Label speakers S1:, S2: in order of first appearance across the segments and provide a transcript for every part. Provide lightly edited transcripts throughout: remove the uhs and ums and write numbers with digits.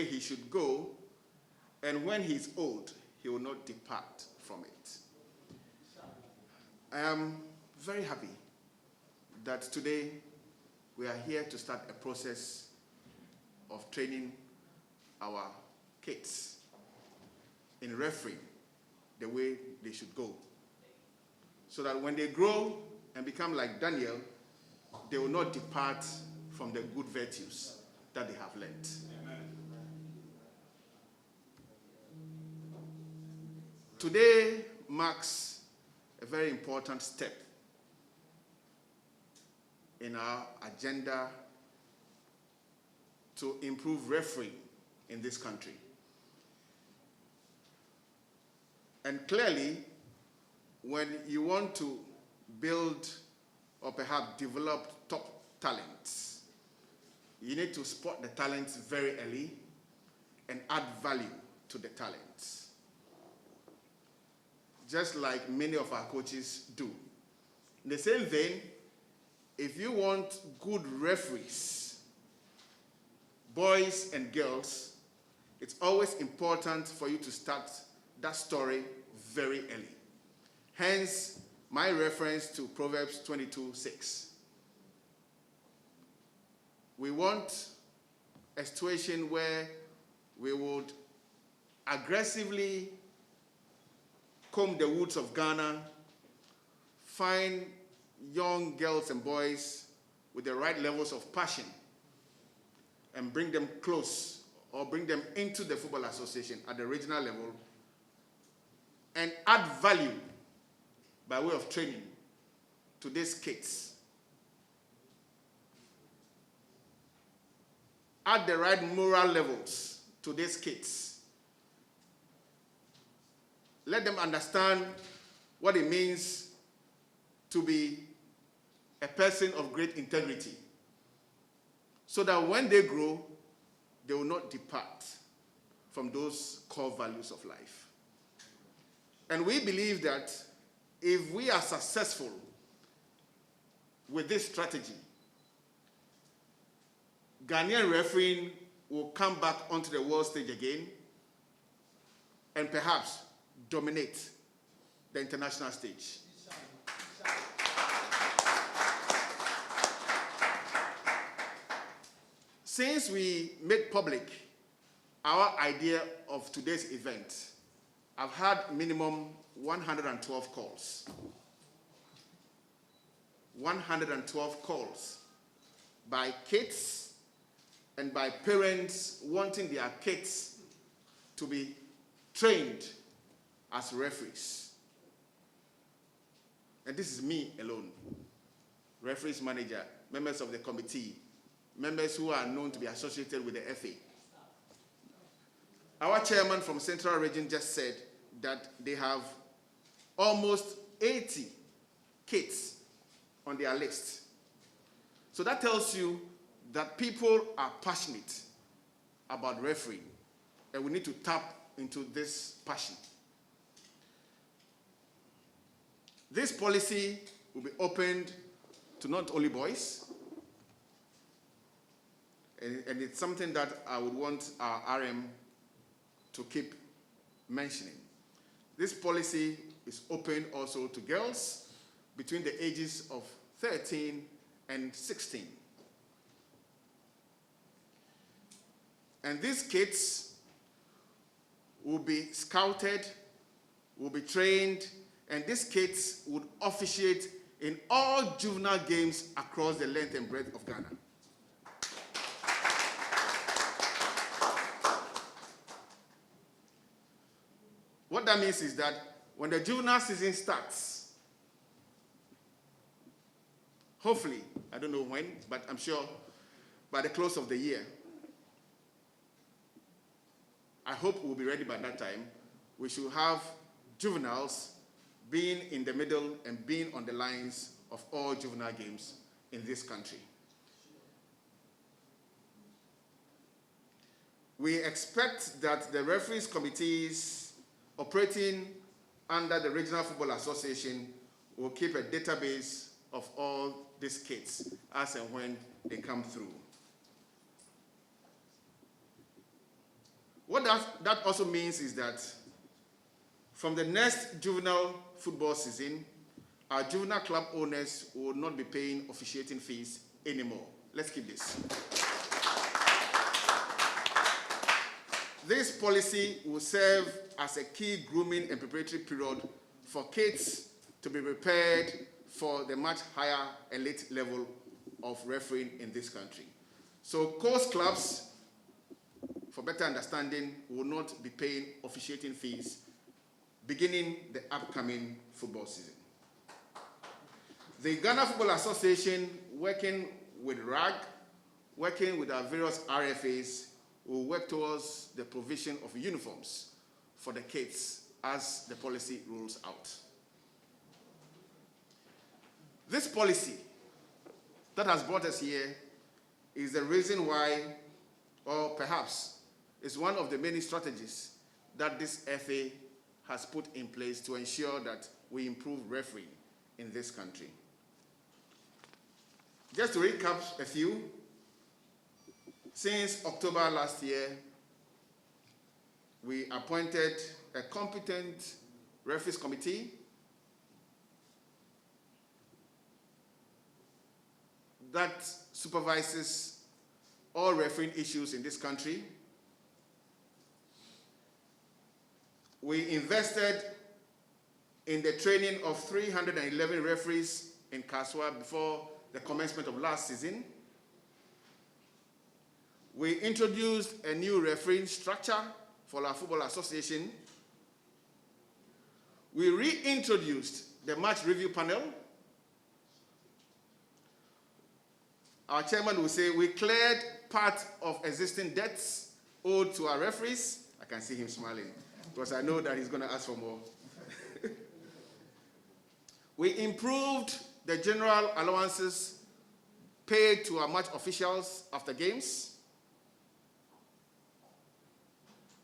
S1: he should go, and when he's old, he will not depart from it. I am very happy that today we are here to start a process of training our kids in refereeing the way they should go, so that when they grow and become like Daniel, they will not depart from the good virtues that they have learned. Amen. Today marks a very important step in our agenda to improve refereeing in this country. And clearly, when you want to build or perhaps develop top talents, you need to spot the talents very early and add value to the talents, just like many of our coaches do. In the same vein, if you want good referees, boys and girls, it's always important for you to start that story very early. Hence, my reference to Proverbs 22:6. We want a situation where we would aggressively comb the woods of Ghana, find young girls and boys with the right levels of passion, and bring them close or bring them into the Football Association at the regional level and add value by way of training to these kids. Add the right moral levels to these kids. Let them understand what it means to be a person of great integrity, so that when they grow, they will not depart from those core values of life. And we believe that if we are successful with this strategy, Ghanaian refereeing will come back onto the world stage again and perhaps dominate the international stage. Since we made public our idea of today's event, I've had minimum 112 calls. 112 calls by kids and by parents wanting their kids to be trained as referees. And this is me alone. Referees manager, members of the committee, members who are known to be associated with the FA. Our chairman from Central Region just said that they have almost 80 kids on their list. So that tells you that people are passionate about refereeing, and we need to tap into this passion. This policy will be opened to not only boys, and it's something that I would want our RM to keep mentioning. This policy is open also to girls between the ages of 13 and 16. And these kids will be scouted, will be trained, and these kids would officiate in all juvenile games across the length and breadth of Ghana. What that means is that when the juvenile season starts, hopefully, I don't know when, but I'm sure by the close of the year, I hope we'll be ready by that time. We should have juveniles being in the middle and being on the lines of all juvenile games in this country. We expect that the referees committees operating under the Regional Football Association will keep a database of all these kids as and when they come through. that also means is that from the next juvenile football season, our juvenile club owners will not be paying officiating fees anymore. Let's keep this. This policy will serve as a key grooming and preparatory period for kids to be prepared for the much higher elite level of refereeing in this country. So coast clubs, for better understanding, will not be paying officiating fees beginning the upcoming football season. The Ghana Football Association, working with RAG, working with our various RFAs, will work towards the provision of uniforms for the kids as the policy rolls out. This policy that has brought us here is the reason why, or perhaps is one of the many strategies that this FA has put in place to ensure that we improve refereeing in this country. Just to recap a few, since October last year, we appointed a competent referees committee that supervises all refereeing issues in this country. We invested in the training of 311 referees in Kaswa before the commencement of last season. We introduced a new refereeing structure for our football association. We reintroduced the match review panel. Our chairman will say we cleared part of existing debts owed to our referees. I can see him smiling because I know that he's going to ask for more. We improved the general allowances paid to our match officials after games.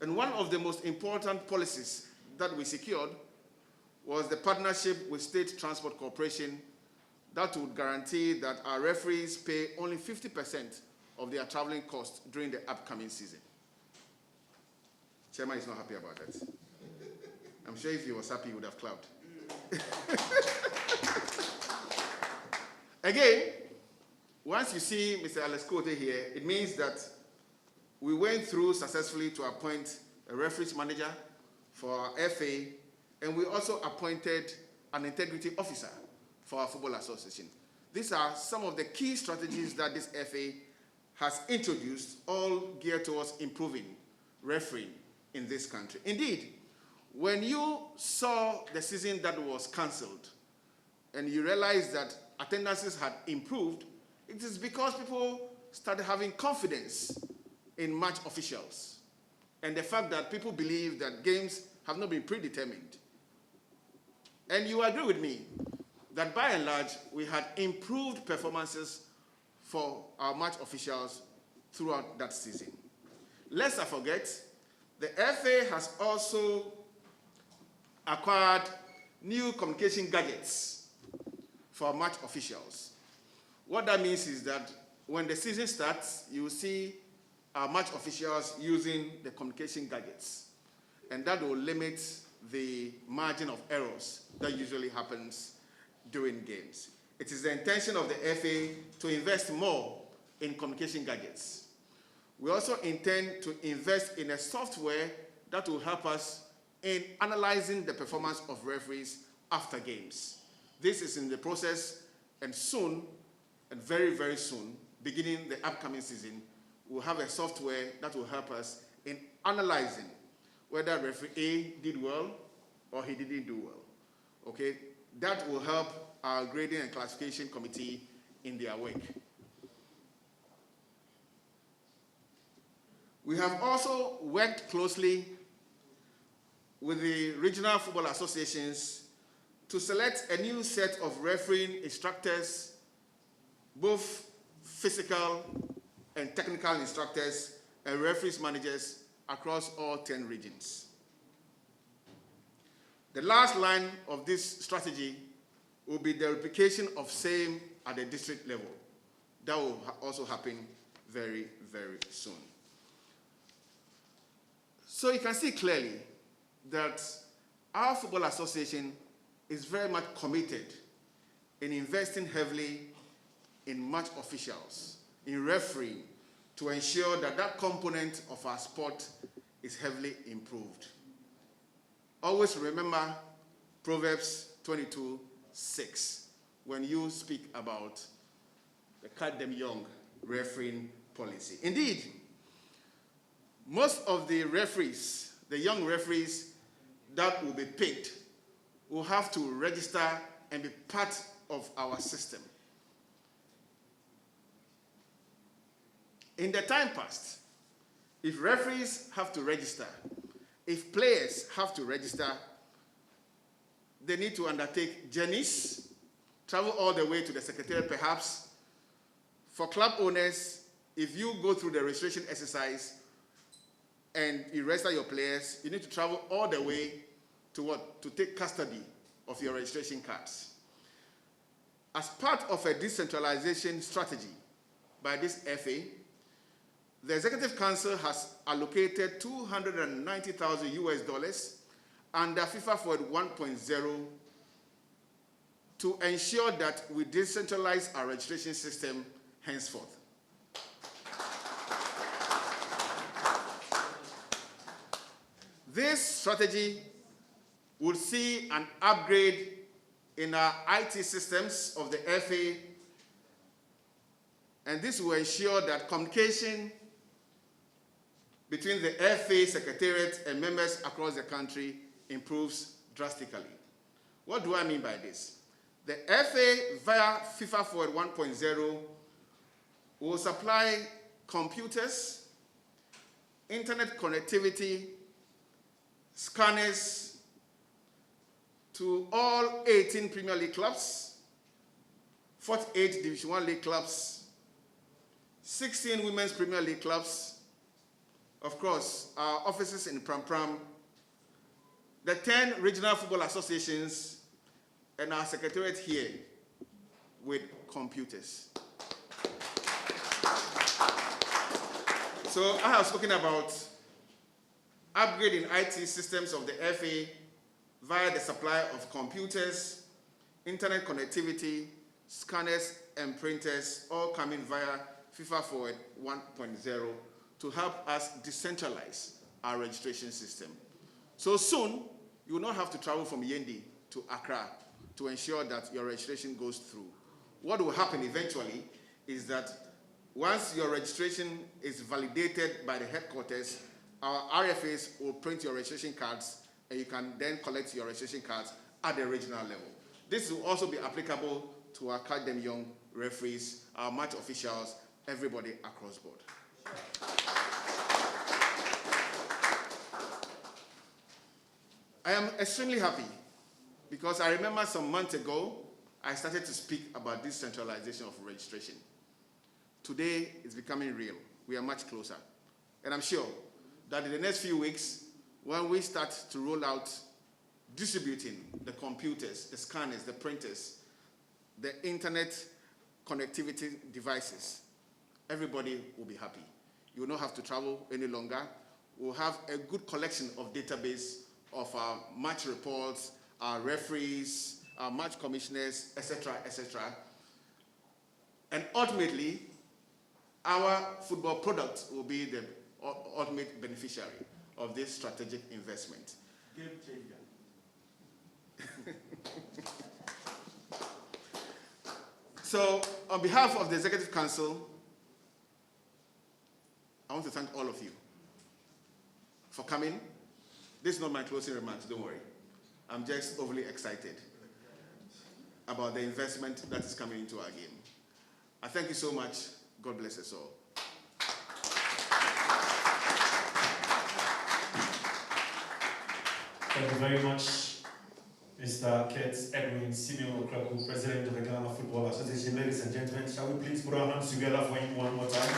S1: And one of the most important policies that we secured was the partnership with State Transport Corporation that would guarantee that our referees pay only 50% of their traveling costs during the upcoming season. Chairman is not happy about that. I'm sure if he was happy, he would have clapped. Again, once you see Mr. Alex Kote here, it means that we went through successfully to appoint a referees manager for our FA, and we also appointed an integrity officer for our football association. These are some of the key strategies that this FA has introduced, all geared towards improving refereeing in this country. Indeed, when you saw the season that was cancelled and you realized that attendances had improved, it is because people started having confidence in match officials and the fact that people believe that games have not been predetermined. And you agree with me that by and large, we had improved performances for our match officials throughout that season. Lest I forget, the FA has also acquired new communication gadgets for our match officials. What that means is that when the season starts, you will see our match officials using the communication gadgets, and that will limit the margin of errors that usually happens during games. It is the intention of the FA to invest more in communication gadgets. We also intend to invest in a software that will help us in analyzing the performance of referees after games. This is in the process, and soon, and very, very soon, beginning the upcoming season, we'll have a software that will help us in analyzing whether referee A did well or he didn't do well. Okay? That will help our grading and classification committee in their work. We have also worked closely with the regional football associations to select a new set of refereeing instructors, both physical and technical instructors and referees managers across all 10 regions. The last line of this strategy will be the replication of same at the district level. That will also happen very, very soon. So you can see clearly that our football association is very much committed in investing heavily in match officials, in refereeing, to ensure that that component of our sport is heavily improved. Always remember Proverbs 22:6 when you speak about the cut them young refereeing policy. Indeed, most of the referees, the young referees that will be picked, will have to register and be part of our system. In the time past, if referees have to register, if players have to register, they need to undertake journeys, travel all the way to the secretariat perhaps. For club owners, if you go through the registration exercise and you register your players, you need to travel all the way to what? To take custody of your registration cards. As part of a decentralization strategy by this FA, the Executive Council has allocated $290,000 under FIFA Forward 1.0 to ensure that we decentralize our registration system henceforth. This strategy will see an upgrade in our IT systems of the FA, and this will ensure that communication between the FA Secretariat and members across the country improves drastically. What do I mean by this? The FA, via FIFA Forward 1.0, will supply computers, internet connectivity, scanners to all 18 Premier League clubs, 48 Division 1 League clubs, 16 Women's Premier League clubs, of course, our offices in Pram, the 10 regional football associations, and our secretariat here with computers. So I have spoken about upgrading IT systems of the FA via the supply of computers, internet connectivity, scanners, and printers, all coming via FIFA Forward 1.0 to help us decentralize our registration system. So soon, you will not have to travel from Yendi to Accra to ensure that your registration goes through. What will happen eventually is that once your registration is validated by the headquarters, our RFAs will print your registration cards, and you can then collect your registration cards at the regional level. This will also be applicable to our academy young referees, our match officials, everybody across board. I am extremely happy because I remember some months ago, I started to speak about this centralization of registration. Today, it's becoming real. We are much closer. And I'm sure that in the next few weeks, when we start to roll out distributing the computers, the scanners, the printers, the internet connectivity devices, everybody will be happy. You will not have to travel any longer. We'll have a good collection of database of our match reports, our referees, our match commissioners, etc., etc. And ultimately, our football product will be the ultimate beneficiary of this strategic investment. Game changer. So, on behalf of the Executive Council, I want to thank all of you for coming. This is not my closing remarks, don't worry. I'm just overly excited about the investment that is coming into our game. I thank you so much. God bless us all.
S2: Thank you very much, Mr. Kets Edwin Simeon Okraku, President of the Ghana Football Association. Ladies and gentlemen, shall we please put our hands together for him one more time?